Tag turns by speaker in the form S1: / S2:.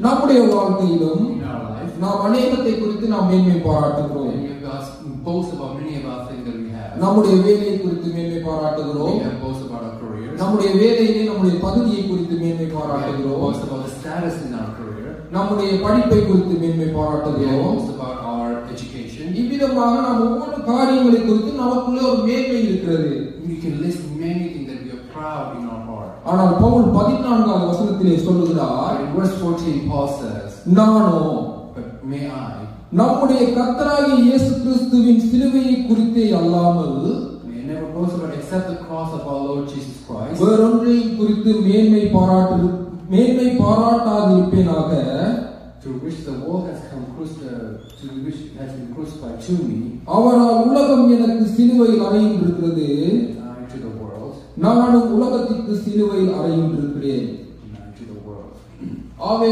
S1: நம்முடைய வாழ்க்கையிலும்
S2: in our life,
S1: நாம் அநேகத்தை குறித்து நாம் மேன்மை பாராட்டுகிறோம்.
S2: and we have boast about many of our things that we have.
S1: நம்முடைய வேலையை குறித்து மேன்மை பாராட்டுகிறோம்.
S2: We have boast about our careers.
S1: நம்முடைய வேலையிலே நம்முடைய பதவியை குறித்து மேன்மை
S2: We have
S1: பாராட்டுகிறோம்.
S2: boast about the status in our career.
S1: நம்முடைய படிப்பை குறித்து மேன்மை
S2: We have
S1: பாராட்டுகிறோம்.
S2: boast about our education.
S1: இவ்விதமாக நாம் ஒவ்வொரு காரியங்களை குறித்து நமக்குள்ள ஒரு மேன்மை இருக்கிறது.
S2: We can list many things that we are proud in our heart.
S1: ஆனால் பவுல் 14வது வசனத்திலே சொல்லுகிறார்,
S2: In verse 14, Paul says,
S1: nano
S2: but may I,
S1: நம்முடைய கர்த்தராகிய இயேசு கிறிஸ்துவின் சிலுவையை குறித்தே அல்லாமல்
S2: may I never boast about except the cross of our Lord Jesus Christ,
S1: வேறொன்றையும் குறித்து மேன்மை பாராட்டாதிருப்பேனாக,
S2: to which the world has come to which has been crucified to me,
S1: அவரால் உலகம் எனக்கு சிலுவையில் அறையின்றிருக்கிறது,
S2: and I to the world,
S1: நானும் உலகத்திற்கு சிலுவையில் அறையின்றிருக்கிறேன்.
S2: and I to the world.
S1: ஆவே